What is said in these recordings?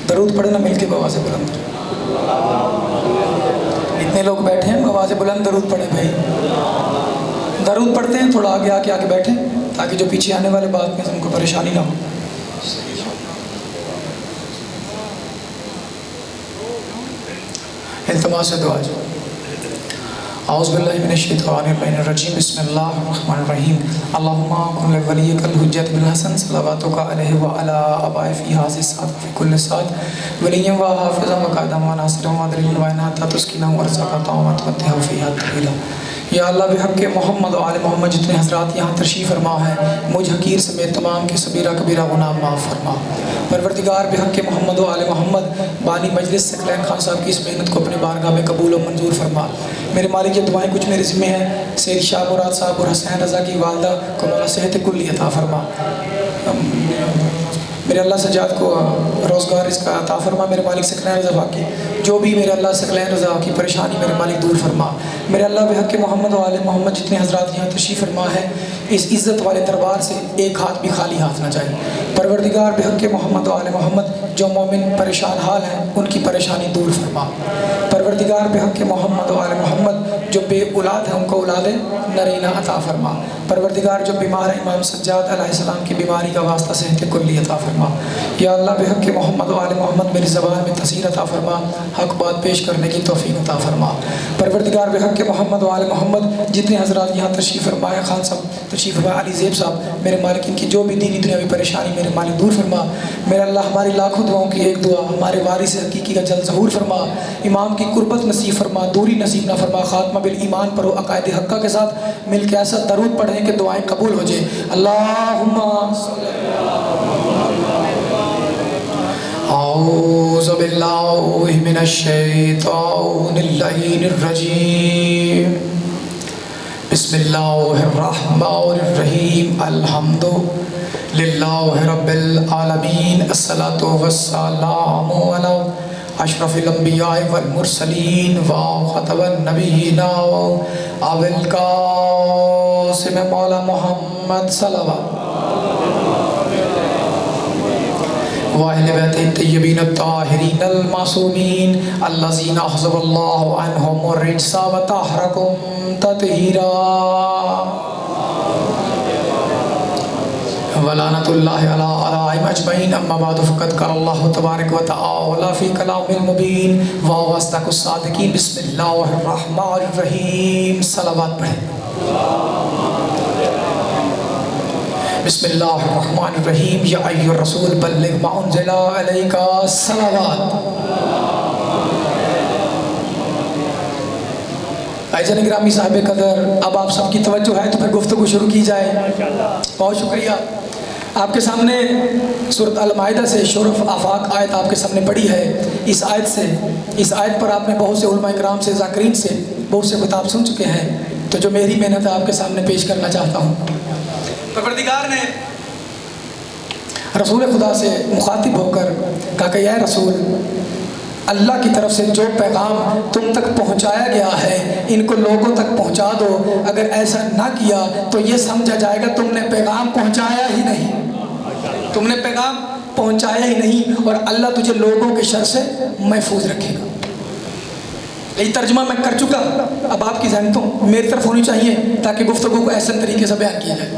درود پڑھنا مل کے آواز بلند. اتنے لوگ بیٹھے ہیں آواز بلند درود پڑھیں بھائی. درود پڑھتے ہیں تھوڑا آگے آگے بیٹھیں تاکہ جو پیچھے آنے والے بات میں ان کو پریشانی نہ ہو. التماس ہے دعا. اعوذ باللہ من الشیطان الرجیم بسم اللہ الرحمن الرحیم. اللہم کن لولیک الحجت بالحسن صلواتک علیہ وعلی آباء فی هذه الساعة فی کل ساعة ولیا و حافظا و قائدا و ناصرا و دلیلا و عنایتا تسکینا و رزقا و تمتعہ فیہا طویلا. یا اللہ بحق محمد و آل محمد جتنے حضرات یہاں تشریف فرما ہے مجھ حقیر سمیت تمام کے صغیرہ کبیرہ گناہ معاف فرما. پروردگار بحق محمد و آل محمد بانی مجلس ثقلین خان صاحب کی اس محنت کو اپنے بارگاہ میں قبول و منظور فرما. میرے مالک یہ دعائیں کچھ میرے ذمہ ہیں. سید شاہ مراد صاحب اور حسین رضا کی والدہ کو مولا صحت کلی عطا فرما. میرے اللہ سجاد کو روزگار اس کا عطا فرما. میرے مالک ثقلین رضا کی جو بھی میرے اللہ ثقلین رضا کی پریشانی میرے مالک دور فرما. میرے اللہ بحق محمد و آل محمد جتنے حضرات یہاں تشریف فرما ہے اس عزت والے دربار سے ایک ہاتھ بھی خالی ہاتھ نہ جائے. پروردگار بحق محمد و آل محمد جو مومن پریشان حال ہیں ان کی پریشانی دور فرما. پروردگار بحق محمد و آل محمد جو بے اولاد ہیں ان کو اولاد نرینہ عطا فرما. پروردگار جو بیمار ہیں امام سجاد علیہ السلام کی بیماری کا واسطہ صحت کلی عطا فرما. یا اللہ بحق محمد و آل محمد میری زبان میں تاثیر عطا فرما. حق بات پیش کرنے کی توفیق عطا فرما. پروردگار بحق محمد و آل محمد جتنے حضرات یہاں تشریف فرمائے خان صاحب تشریف فرمائے علی زیب صاحب میرے مالک ان کی جو بھی دینی دنیاوی پریشانی میرے مالک دور فرما. میرے اللہ ہماری لاکھوں دعاؤں کی ایک دعا ہمارے وارث حقیقی کا جلد ظہور فرما. امام کی قربت نصیب فرما دوری نصیب نہ فرما. خاتمہ بالایمان پڑھو عقائد حقہ کے ساتھ مل کے ایسا درود پڑھیں کہ دعائیں قبول ہو جائے. اللہم اعوذ باللہ من الشیطان اللعین الرجیم. بسم اللہ الرحمن الرحیم. الحمد للہ رب العالمین. الصلاۃ والسلام علی اشرف الانبیاء والمرسلین وخاتم النبیین ابی القاسم مولا محمد صلوات وَأَهْلِ بَيْتِ الطَّيِّبِينَ الطَّاهِرِينَ الْمَعْصُومِينَ الَّذِينَ أَحْزَبَ اللَّهُ عَنْهُمُ الرِّجْسَ وَطَهَّرَهُمْ تَطْهِيرًا. وَلَعْنَةُ اللَّهِ عَلَىٰ أَعْدَائِهِمْ أَجْمَعِينَ. أَمَّا بَعْدُ فَقَدْ قَالَ اللَّهُ تَبَارَكَ وَتَعَالَىٰ فِي كَلَامِهِ الْمُبِينِ وَهُوَ أَصْدَقُ الصَّادِقِينَ. بسم اللہ الرحمن الرحیم. صلوات پڑھیں. بسم اللہ الرحمن الرحیم. یا ایھا الرسول بلغ ما انزل الیک. صلوات. عزیزان گرامی صاحب قدر اب آپ سب کی توجہ ہے تو پھر گفتگو شروع کی جائے. بہت شکریہ. آپ کے سامنے سورۃ المائدہ سے شرف آفاق آیت آپ کے سامنے پڑھی ہے. اس آیت پر آپ نے بہت سے علماء کرام سے ذاکرین سے بہت سے خطاب سن چکے ہیں. تو جو میری محنت ہے آپ کے سامنے پیش کرنا چاہتا ہوں. پروردگار نے رسول خدا سے مخاطب ہو کر کہا کہ اے رسول اللہ کی طرف سے جو پیغام تم تک پہنچایا گیا ہے ان کو لوگوں تک پہنچا دو. اگر ایسا نہ کیا تو یہ سمجھا جائے گا تم نے پیغام پہنچایا ہی نہیں. تم نے پیغام پہنچایا ہی نہیں اور اللہ تجھے لوگوں کے شر سے محفوظ رکھے گا. یہ ترجمہ میں کر چکا. اب آپ کی ذہنیت میری طرف ہونی چاہیے تاکہ گفتگو کو احسن طریقے سے بیان کیا جائے.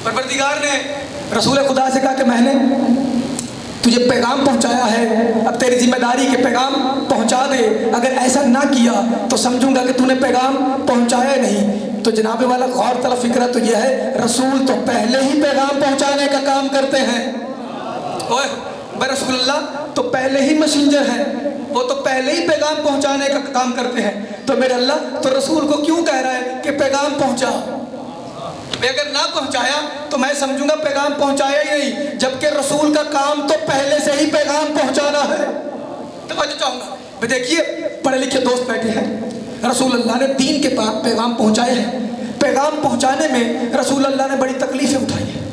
پروردگار نے رسول خدا سے کہا کہ میں نے تجھے پیغام پہنچایا ہے اب تیری ذمہ داری کہ پیغام پہنچا دے. اگر ایسا نہ کیا تو سمجھوں گا کہ تو نے پیغام پہنچایا نہیں. تو جناب والا غور طلب فکرہ تو یہ ہے رسول تو پہلے ہی پیغام پہنچانے کا کام کرتے ہیں. اوہ رسول اللہ تو پہلے ہی مسنجر ہیں. وہ تو پہلے ہی پیغام پہنچانے کا کام کرتے ہیں. تو میرے اللہ تو رسول کو کیوں کہہ رہا ہے کہ پیغام پہنچا. اگر نہ پہنچایا تو میں سمجھوں گا پیغام پہنچایا ہی نہیں جبکہ رسول کا کام تو پہلے سے ہی پیغام پہنچانا ہے. توجہ چاہوں گا. دیکھیے پڑھے لکھے دوست بیٹھے ہیں. رسول اللہ نے دین کے پاک پیغام پہنچائے ہیں. پیغام پہنچانے میں رسول اللہ نے بڑی تکلیفیں اٹھائی ہیں.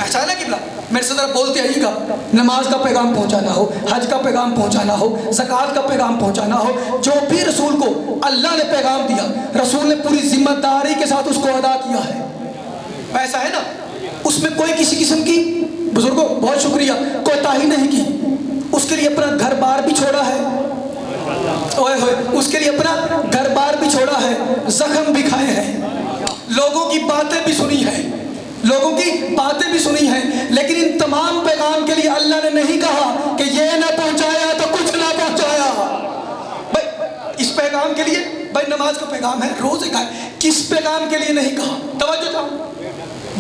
ایسا ہے نا کہ میرے سے ذرا بولتے آئیے گا. نماز کا پیغام پہنچانا ہو, حج کا پیغام پہنچانا ہو, زکوٰۃ کا پیغام پہنچانا ہو, جو بھی رسول کو اللہ نے پیغام دیا، رسول نے پوری ذمہ داری کے ساتھ اس کو ادا کیا ہے۔ ایسا ہے نا، اس میں کوئی کسی قسم کی، بزرگوں بہت شکریہ، کوتاہی نہیں کی، اس کے لیے اپنا گھر بار بھی چھوڑا ہے، اوئے ہوئے اس کے لیے اپنا گھر بار بھی چھوڑا ہے، زخم بھی کھائے ہیں، لوگوں کی باتیں بھی سنی ہیں، لوگوں کی باتیں بھی سنی ہیں، لیکن ان تمام پیغام کے لیے اللہ نے نہیں کہا کہ یہ نہ پہنچایا تو کچھ نہ پہنچایا۔ بھائی اس پیغام کے لیے، بھائی نماز کا پیغام ہے، روزے کا ہے، کس پیغام کے لیے نہیں کہا؟ توجہ چاہو،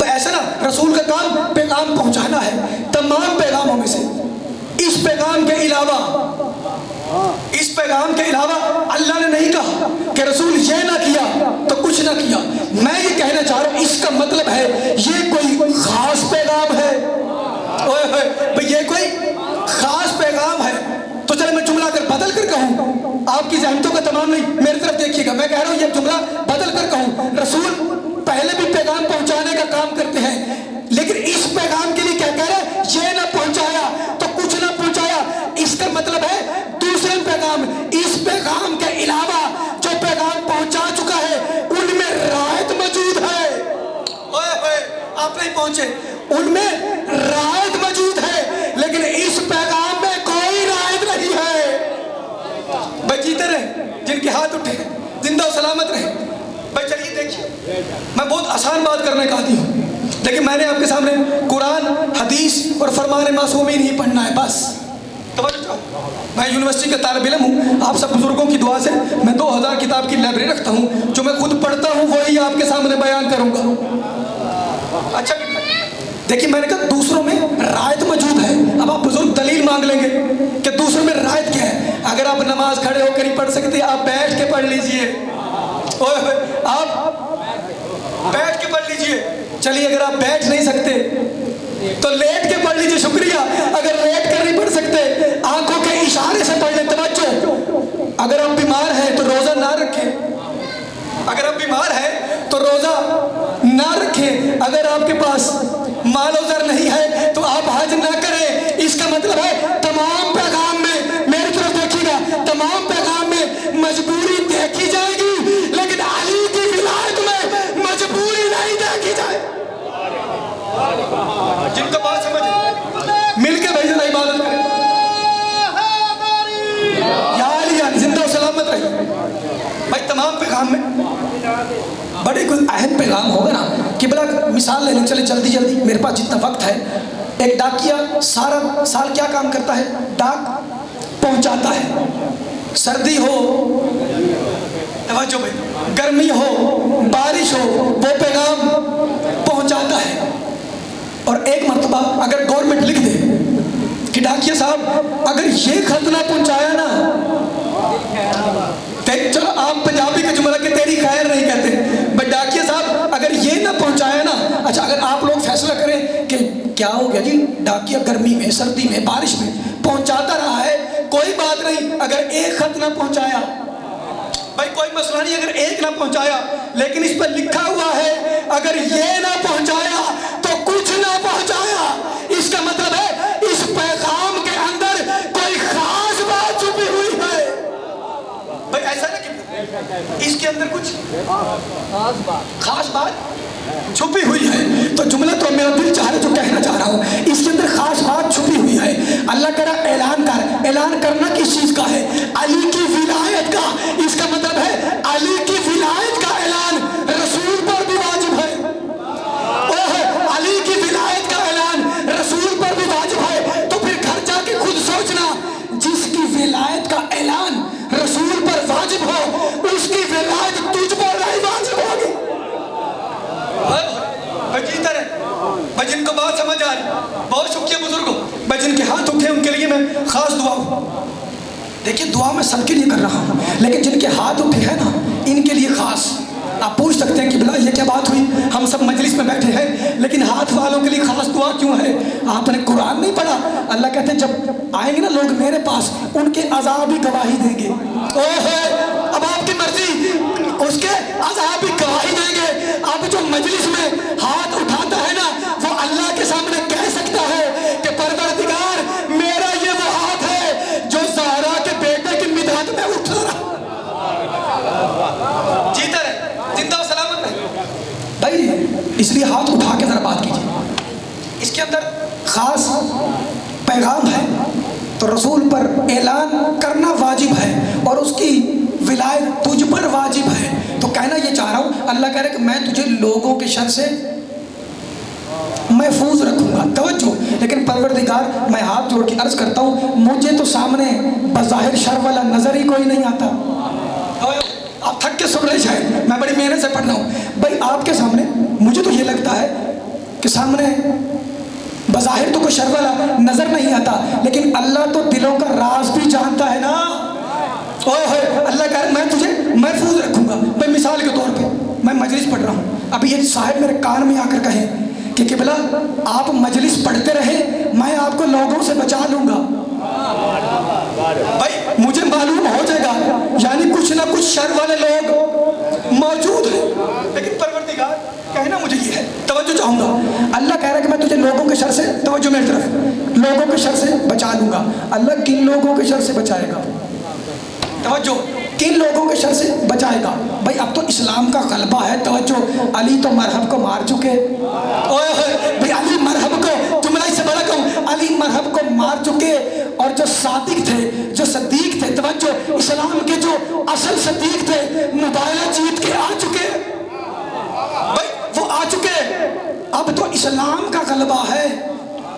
ایسا نا رسول کا کام پیغام پہنچانا ہے، تمام پیغاموں میں سے اس پیغام کے علاوہ، اس پیغام کے علاوہ اللہ نے نہیں کہا کہ رسول یہ نہ کیا تو کچھ نہ کیا۔ میں یہ کہنا چاہ رہا ہوں، اس کا مطلب ہے یہ کوئی خاص پیغام ہے، اوئے ہوئے یہ کوئی خاص پیغام ہے۔ تو چلے میں جملہ اگر بدل کر کہوں، آپ کی ذہنوں کا تمام نہیں، میری طرف دیکھیے گا، میں کہہ رہا ہوں یہ جملہ بدل کر کہوں، رسول پہلے بھی پیغام پہنچانے کا کام کرتے ہیں، لیکن اس پیغام کے لیے کیا کہہ رہے ہیں؟ یہ نہ پہنچایا تو کچھ نہ پہنچایا۔ اس کا مطلب ہے دوسرے پیغام، اس پیغام کے علاوہ جو پیغام پہنچا چکا ہے ان میں رعایت موجود ہے۔ اوئے ہوئے آپ نہیں پہنچے، ان میں رعایت موجود ہے، لیکن اس پیغام میں کوئی رعایت نہیں ہے۔ بھائی جیتے رہے، جن کے ہاتھ اٹھے زندہ و سلامت رہے۔ بھائی چلیے دیکھیے، میں بہت آسان بات کرنے کا عادی ہوں، لیکن میں نے آپ کے سامنے قرآن، حدیث اور فرمان معصومین ہی پڑھنا ہے بس۔ توجہ چاہو، میں یونیورسٹی کا طالب علم ہوں، آپ سب بزرگوں کی دعا سے میں 2000 کتاب کی لائبریری رکھتا ہوں، جو میں خود پڑھتا ہوں وہی آپ کے سامنے بیان کروں گا۔ اچھا دیکھیے، میں نے کہا دوسروں میں رعایت موجود ہے۔ اب آپ بزرگ دلیل مانگ لیں گے کہ دوسروں میں رعایت کیا ہے؟ اگر آپ نماز کھڑے ہو کر ہی پڑھ سکتے، آپ بیٹھ کے پڑھ لیجئے، آپ بیٹھ کے پڑھ لیجئے۔ چلیے اگر آپ بیٹھ نہیں سکتے تو لیٹ کے پڑھ لیجئے، شکریہ۔ اگر لیٹ کر نہیں پڑھ سکتے، آنکھوں کے اشارے سے پڑھ لیں۔ توجہ، اگر آپ بیمار ہیں تو روزہ نہ رکھیں، اگر آپ بیمار ہیں تو روزہ نہ رکھیں، اگر آپ کے پاس مال و زر نہیں ہے تو آپ حج نہ کریں۔ اس کا مطلب ہے تمام پیغام میں، میری طرف دیکھیے گا، تمام پیغام میں مجبوری دیکھی جائے گی، لیکن علی کی ولایت میں مجبوری نہیں دیکھی جائے۔ جن کا بات سمجھ مل کے بھائی ذرا عبادت کریں، یا علی زندہ و سلامت رہے۔ بھائی تمام پیغام میں بڑے کوئی اہم پیغام ہوگا نا، کہ بلا مثال لے لیں، چلے جلدی جلدی، میرے پاس جتنا وقت ہے۔ ایک ڈاکیا سارا سال کیا کام کرتا ہے؟ ڈاک پہنچاتا ہے، سردی ہو، توجہ بھائی، گرمی ہو، بارش ہو، وہ پیغام پہنچاتا ہے۔ اور ایک مرتبہ اگر گورنمنٹ لکھ دے کہ ڈاکیا صاحب اگر یہ خط نہ پہنچایا نا، چلو آپ پنجابی کا جملہ کہ تیری خیر نہیں کہتے، بٹ ڈاکیا صاحب اگر یہ نہ پہنچایا نا، اچھا اگر آپ لوگ فیصلہ کریں کہ کیا ہو گیا جی، ڈاکیا گرمی میں، سردی میں، بارش میں پہنچاتا رہا ہے، کوئی بات نہیں، اگر ایک خط نہ پہنچایا، بھائی کوئی مسئلہ نہیں اگر ایک نہ پہنچایا، لیکن اس پر لکھا ہوا ہے اگر یہ نہ پہنچایا تو کچھ نہ پہنچایا۔ اس کا مطلب ہے اس پیغام کے اندر کوئی خاص بات چھپی ہوئی ہے۔ بھائی ایسا نہ کہ اس کے اندر کچھ خاص بات چھپی ہوئی ہے، تو جملہ تو میرا دل چاہ رہا جو کہنا چاہ رہا ہوں، اس کے اندر خاص بات چھپی ہوئی ہے۔ اللہ کہہ رہا اعلان کر، اعلان کرنا کس چیز کا ہے؟ علی کی ولایت کا۔ اس کا مطلب ہے علی کی ولایت کا اعلان رسول پر بھی واجب ہے۔ علی کی ولایت کا اعلان رسول پر بھی واجب ہے، تو پھر گھر جا کے خود سوچنا، جس کی ولایت کا اعلان رسول پر واجب ہو، اس کی ولایت تجھ پر نہیں واجب ہوگی۔ جیتا رہے، میں جن کو بات سمجھ آ رہی، بہت شکریہ بزرگوں، میں جن کے ہاتھ اٹھے ان کے لیے میں خاص دعا ہوں۔ دیکھیے دعا میں سب کے لیے کر رہا ہوں، لیکن جن کے ہاتھ اٹھے ہیں نا، ان کے لیے خاص۔ آپ پوچھ سکتے ہیں کہ بلا یہ کیا بات ہوئی، ہم سب مجلس میں بیٹھے ہیں لیکن ہاتھ والوں کے لیے خاص دعا کیوں ہے؟ آپ نے قرآن نہیں پڑھا؟ اللہ کہتے ہیں جب آئیں گے نا لوگ میرے پاس، ان کے عذاب ہی گواہی دیں گے۔ اب آپ کی مرضی، اس کے عذاب ہی گواہی دیں گے۔ اب جو مجلس میں ہاتھ اٹھاتا ہے نا، وہ اللہ کے سامنے کہہ سکتا ہے کہ پروردگار میرا یہ وہ ہاتھ ہے جو زہرا کے بیٹے کی مداد میں اٹھا رہا۔ لیے ہاتھ اٹھا کے ذرا بات کیجیے. اس کے اندر خاص پیغام ہے. تو رسول پر اعلان کرنا واجب ہے اور اس کی ولایت تجھ پر واجب ہے. تو کہنا یہ چاہ رہا ہوں، اللہ کہہ رہا ہے کہ میں تجھے لوگوں کے شر سے محفوظ رکھوں گا. توجہ. لیکن پروردگار میں ہاتھ جوڑ کے عرض کرتا ہوں، مجھے تو سامنے بظاہر شر والا نظر ہی کوئی نہیں آتا. آپ تھک کے سن رہے شاید، میں بڑی محنت سے پڑھ رہا ہوں. بھائی آپ کے سامنے مجھے تو یہ لگتا ہے کہ سامنے بظاہر تو کوئی شر والا نظر نہیں آتا، لیکن اللہ تو دلوں کا راز بھی جانتا ہے نا. اللہ کہہ رہا ہے میں تجھے محفوظ رکھوں گا. بھائی مثال کے طور پہ میں مجلس پڑھ رہا ہوں، ابھی یہ صاحب میرے کان میں آ کر کہیں کہ قبلہ آپ مجلس پڑھتے رہے، میں آپ کو لوگوں سے بچا لوں گا. بھائی مجھے معلوم ہو جائے گا یعنی کچھ نہ کچھ شر والے لوگ موجود ہیں، لیکن پروردگار کہنا مجھے یہ ہے. توجہ چاہوں گا. اللہ کہہ رہا ہے کہ میں تجھے لوگوں کے شر سے، توجہ میری طرف، لوگوں کے شر سے بچا لوں گا. اللہ کن لوگوں کے شر سے بچائے گا؟ توجہ. کن لوگوں کے شر سے بچائے گا؟ بھائی اب تو اسلام کا غلبہ ہے. توجہ. علی تو مرحب کو مار چکے. بھائی علی مرحب کو، جملہ اس سے بڑا کہوں، علی مرحب کو مار چکے. اور جو صادق تھے، جو صدیق تھے، توجہ، اسلام کے جو اصل صدیق تھے، مبارزہ جیت کے آ چکے. بھائی وہ آ چکے. اب تو اسلام کا غلبہ ہے،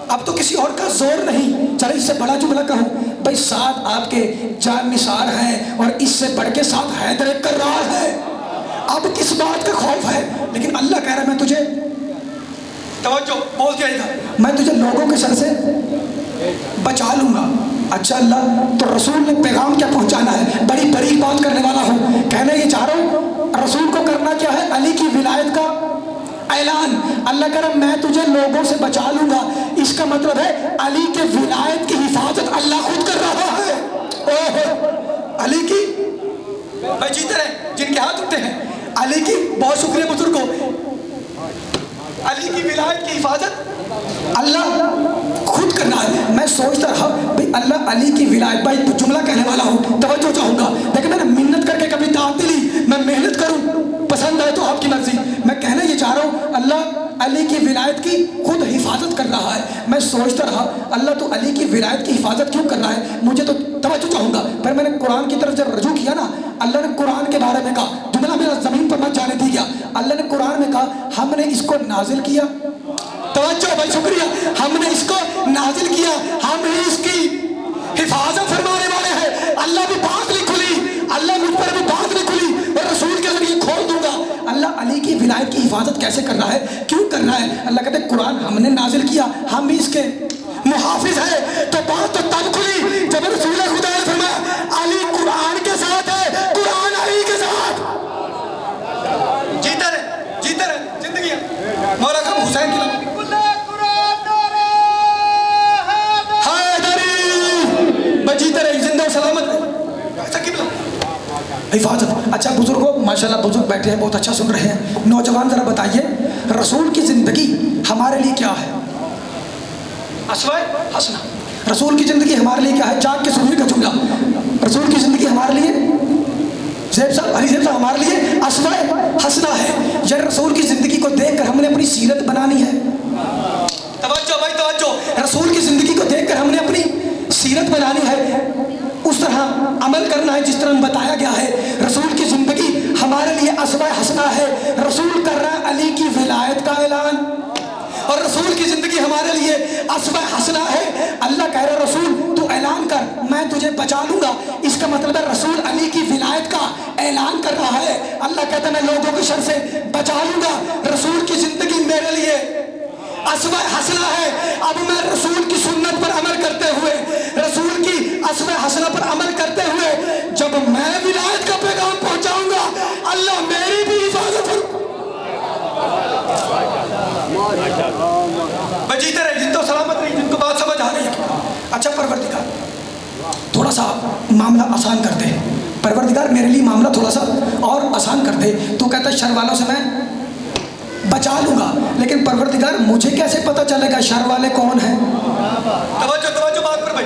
اب تو کسی اور کا زور نہیں. چلے اس سے بڑا جملہ کہوں، بھائی ساتھ آپ کے جان نثار ہیں اور اس سے بڑھ کے ساتھ حیدر کرار ہے. اب کس بات کا خوف ہے؟ لیکن اللہ کہہ رہا ہے میں تجھے، توجہ بول کے آئے گا، میں تجھے لوگوں کے شر سے بچا لوں گا. اچھا اللہ، تو رسول نے پیغام کیا پہنچانا ہے؟ بڑی بڑی بات کرنے والا ہوں. کہنا یہ چاہ رہا ہوں رسول کو کرنا کیا ہے؟ علی کی ولایت کا اعلان. اللہ کہہ رہا میں تجھے لوگوں سے بچا لوں گا. اس کا مطلب ہے علی کے ولایت کی حفاظت اللہ خود کر رہا ہے. علی کی، بھائی جیتے رہے جن کے ہاتھ اٹھتے ہیں، علی کی بہت شکریہ بزرگوں، علی کی ولایت کی حفاظت اللہ خود کرنا ہے. میں سوچتا رہا بھائی اللہ علی کی ولایت، بھائی جملہ کہنے والا ہوں، توجہ چاہوں گا. لیکن میں نے محنت کر کے کبھی دعوت نہیں لی، میں محنت کروں، پسند آئے تو آپ کی مرضی. میں کہنا یہ چاہ رہا ہوں اللہ علی کی ولایت کی خود حفاظت کر رہا ہے. میں سوچتا رہا اللہ تو علی کی ولایت کی حفاظت کیوں کر رہا ہے؟ مجھے تو توجہ چاہوں گا. پھر میں نے قرآن کی طرف جب رجوع کیا نا، اللہ نے قرآن کے بارے میں کہا، جملہ میرا زمین پر مت جانے دی گیا. اللہ نے قرآن میں کہا ہم نے اس کو نازل کیا. توجہ بھائی شکریہ. ہم نے اس کو نازل کیا، ہم ہی اس کی حفاظت فرمانے والے ہیں. اللہ بھی بات نہیں کھلی، اللہ مجھ پر بھی بات نہیں کھلی، اور رسول کے ذریعے کھول دوں گا. اللہ علی کی ولایت کی حفاظت کیسے کر رہا ہے؟ کیوں کر رہا ہے؟ اللہ کہتے ہیں قرآن ہم نے نازل کیا، ہم بھی اس کے محافظ ہیں. تو بات تو تب کھلی جب رسول خدا نے فرمایا علی قرآن کے ساتھ ہے، قرآن علی کے ساتھ. جیتے رہے، جیتے رہے زندگی. مولا کا حسین کی جیتے رہے، زندہ و سلامت رہے. حفاظت. اچھا بزرگوں، ماشاءاللہ بزرگ بیٹھے ہیں، بہت اچھا سن رہے ہیں. نوجوان ذرا بتائیے رسول کی زندگی ہمارے لیے کیا ہے؟ اسوہ حسنہ. رسول کی زندگی ہمارے لیے کیا ہے؟ جاگ کے سننے کا جملہ. رسول کی زندگی ہمارے لیے، زیب صاحب، علی زیب صاحب، ہمارے لیے اسوہ حسنہ ہے. یا رسول کی زندگی کو دیکھ کر ہم نے اپنی سیرت بنانی ہے. توجہ بھائی توجہ. رسول کی زندگی کو دیکھ کر ہم نے اپنی سیرت بنانی ہے، اس طرح عمل کرنا ہے جس طرح بتایا گیا ہے. رسول کی زندگی ہمارے لیے اسوہ حسنہ ہے. رسول کر رہا ہے علی کی ولایت کا اعلان، اور رسول کی زندگی ہمارے لیے اسوہ حسنہ ہے. اللہ کہہ رہا ہے رسول تو اعلان کر، میں تجھے بچا لوں گا. اس کا مطلب ہے رسول علی کی ولایت کا اعلان کر رہا ہے. اللہ کہتا ہے میں لوگوں کے شر سے بچا لوں گا. رسول کی زندگی میرے لیے اسوہ حسنہ ہے. اب میں رسول کی سنت پر عمل کرتے ہوئے، رسول کی اسوہ حسنہ پر عمل کرتے ہوئے جب میں ولایت کا پیغام پہنچاؤں گا، اللہ میری بھی حفاظت بجیتے رہے، جن تو سلامت رہی، جن کو بات سمجھ آ رہی ہے. اچھا پروردگار تھوڑا سا معاملہ آسان کر دے. پروردگار میرے لیے معاملہ تھوڑا سا اور آسان کر دے. تو کہتا ہے شر والوں سے میں بچا لوں گا، لیکن پروردگار مجھے کیسے پتا چلے گا شر والے کون ہیں؟ توجہ توجہ بات پر بھائی.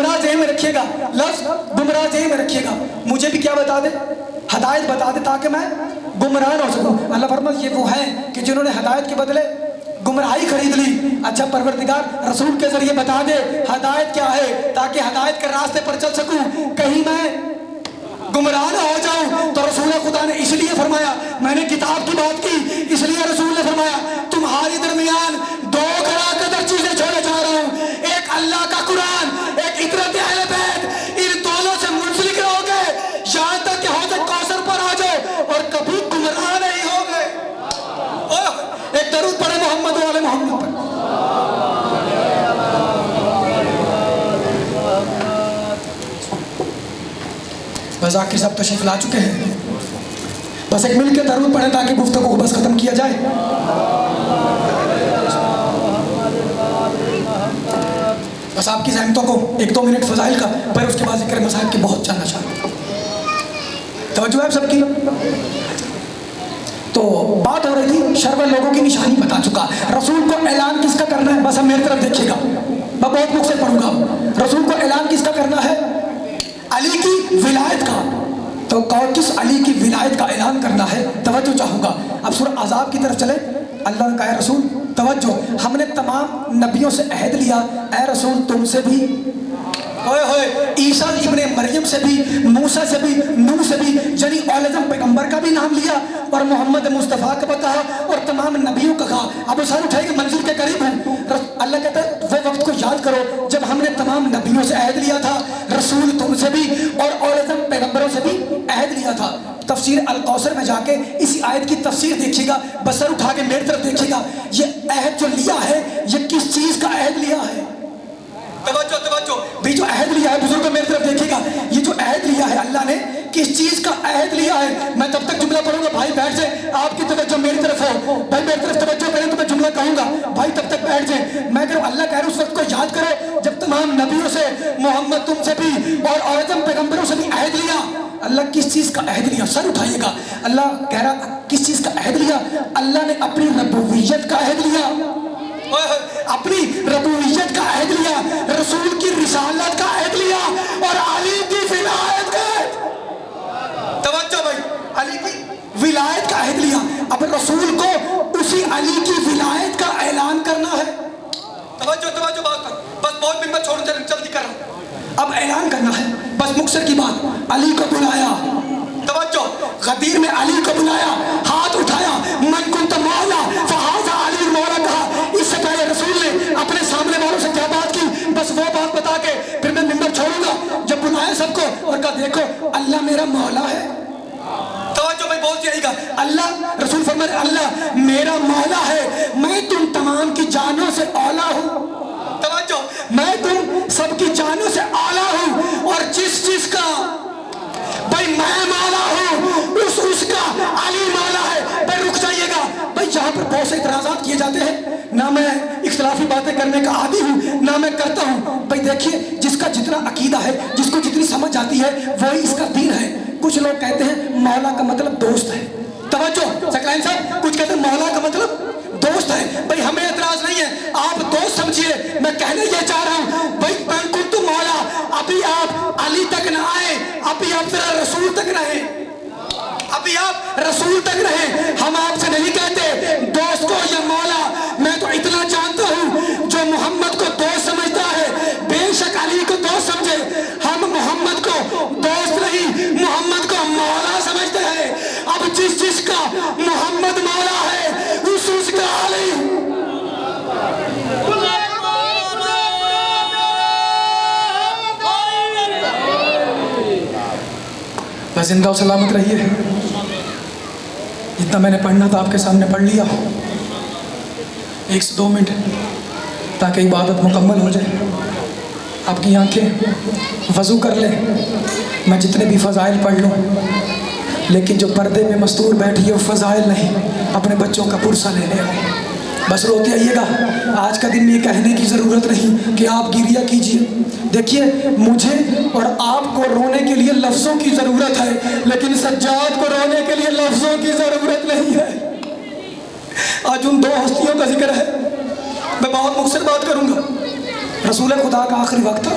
گمراہ ذہن میں رکھیے گا، لفظ گمراہ ذہن میں رکھیے گا. مجھے بھی کیا بتا دے؟ ہدایت بتا دے تاکہ میں گمراہ نہ ہو سکوں. اللہ فرماتا یہ وہ ہیں کہ جنہوں نے ہدایت کے بدلے گمراہی خرید لی. اچھا پروردگار رسول کے ذریعے بتا دے ہدایت کیا ہے تاکہ ہدایت کے راستے پر چل سکوں، کہیں میں گمراہ نہ ہو جاؤں. تو رسول خدا نے اس لیے فرمایا، میں نے کتاب کی بات کی، اس لیے رسول نے فرمایا تمہاری درمیان دو گھڑا قدر چیزیں چھوڑے جا رہا ہوں، ایک اللہ کا قرآن، ایک اطرت اہل بیت. ان دونوں سے منسلک رہو گے یہاں تک کہ حوض کوثر پر آ جاؤ اور کبھی گمراہ نہیں ہوگے. ایک درود پڑھے محمد والے محمد پر. بس ذاکر صاحب تشریف لا چکے ہیں، بس ایک مل کے درود پڑھیں تاکہ گفتگو کو بس ختم کیا جائے. بس آپ کی زحمتوں کو 1-2 منٹ فضائل کا، پھر اس کے بعد ذکر مسائل کی بہت جاننا چاہتا ہوں. توجہ ہے سب کی؟ تو بات ہو رہی تھی شر لوگوں کی نشانی بتا چکا. رسول کو اعلان کس کا کرنا ہے؟ بس اب میری طرف دیکھیے گا، میں بہت مختصر پڑھوں گا. رسول کو اعلان کس کا کرنا ہے؟ علی کی ولایت کا. تو کس علی کی ولایت کا اعلان کرنا ہے؟ توجہ چاہوں گا. اب سورہ احزاب کی طرف چلے. اللہ نے کہا رسول توجہ، ہم نے تمام نبیوں سے عہد لیا، اے رسول تم سے بھی، عیسیٰ ابن مریم سے بھی، موسیٰ سے بھی، نوح سے بھی، یعنی اعظم پیغمبر کا بھی نام لیا اور محمد مصطفیٰ کا کہا اور تمام نبیوں کا کہا. اب وہ سارے اٹھائے کہ منزل کے قریب ہوں. اللہ کہتا ہے وہ وقت کو یاد کرو جب ہم نے تمام نبیوں سے عہد لیا تھا، رسول تم سے بھی اور اعظم پیغمبروں سے بھی عہد لیا تھا. تفسیر الکوثر میں جا کے اسی آیت کی تفسیر دیکھیے گا، بسر اٹھا کے میری طرف دیکھیے گا. یہ عہد جو لیا ہے یہ کس چیز کا عہد لیا ہے؟ توجہ توجہ بھی، جو عہد لیا ہے بزرگوں میری طرف دیکھیے گا، یہ جو عہد لیا ہے اللہ نے کس چیز کا عہد لیا ہے؟ میں تب تک جملہ پڑھوں گا، بھائی بیٹھ جائیں، آپ کی توجہ میری طرف ہو، بھائی میری طرف توجہ کریں تو میں جملہ کہوں گا، بھائی تب تک بیٹھ جائیں. میں کہوں اللہ کہہ رہا ہوں اس وقت کو یاد کرو جب تمام نبیوں سے، محمد تم سے بھی اور اعظم پیغمبروں سے بھی عہد لیا. اللہ کس چیز کا عہد لیا؟ سر اٹھائیے گا. اللہ کہہ رہا کس چیز کا عہد لیا؟ اللہ نے اپنی ربوبیت کا عہد لیا، اپنی ربوبیت کا عہد لیا، رسول کی رسالت کا عہد لیا اور علی کی ولایت کا عہد. توجہ بھائی، علی کی ولایت کا عہد لیا. اب رسول کو اسی علی کی ولایت کا اعلان کرنا ہے. توجہ توجہ بات کر، بس بہت منٹ چھوڑ جلدی کر رہا ہوں. اب اعلان کرنا ہے، بس مختصر کی بات. علی کو بلایا، توجہ، غدیر میں علی کو بلایا، ہاتھ اٹھایا، من کنت مولا فہذا علی مولا کہا. اس سے پہلے رسول نے اپنے سامنے والوں سے کیا بات کی؟ بس وہ بات بتا کے پھر میں منبر چھوڑوں گا. جب بلایا سب کو اور کہا دیکھو اللہ میرا مولا ہے. توجہ میں بولتی رہی گا. اللہ رسول فرمائے اللہ میرا مولا ہے، میں تم تمام کی جانوں سے اولا ہوں. توجہ، میں تم سب کی جانوں سے اولا ہوں اور جس چیز کا بھائی میں مولا ہوں اس کا علی مولا ہے. بھائی رک جائیے گا بھائی، یہاں پر بہت سے اعتراضات کیے جاتے ہیں، نہ میں اختلافی باتیں کرنے کا عادی ہوں نہ میں کرتا ہوں. بھائی دیکھیے جس کا جتنا عقیدہ ہے، جس کو جتنی سمجھ آتی ہے وہی اس کا دین ہے. کچھ لوگ کہتے ہیں مولا کا مطلب دوست ہے. توجہ سکلائن صاحب، کچھ کہتے ہیں مولا کا مطلب دوست ہے. بھائی ہمیں اعتراض نہیں ہے، آپ دوست سمجھیے. میں کہنے یہ چاہ رہا ہوں بھائی من کنت مولا، ابھی آپ علی تک نہ آئے، ابھی آپ ذرا رسول تک رہیں، ابھی آپ رسول تک رہیں. ہم آپ سے نہیں کہتے دوست کو یا مولا. میں تو اتنا جانتا ہوں جو محمد کو دوست سمجھتا ہے بے شک علی کو دوست سمجھے. ہم محمد کو دوست نہیں، محمد کو مولا سمجھتے ہیں. اب جس کا محمد مولا ہے اس کا علی. بس زندہ و سلامت رہیے. جتنا میں نے پڑھنا تھا آپ کے سامنے پڑھ لیا. 1 سے 2 منٹ تاکہ عبادت مکمل ہو جائے. آپ کی آنکھیں وضو کر لیں. میں جتنے بھی فضائل پڑھ لوں لیکن جو پردے میں مستور بیٹھی ہے وہ فضائل نہیں، اپنے بچوں کا پرسہ لینے آئے. بس روتے آئیے گا. آج کا دن یہ کہنے کی ضرورت نہیں کہ آپ گریہ کیجئے. دیکھیے مجھے اور آپ کو رونے کے لیے لفظوں کی ضرورت ہے لیکن سجاد کو رونے کے لیے لفظوں کی ضرورت نہیں ہے. آج ان 2 ہستیوں کا ذکر ہے. میں بہت مختصر بات کروں گا. رسول خدا کا آخری وقت تھا.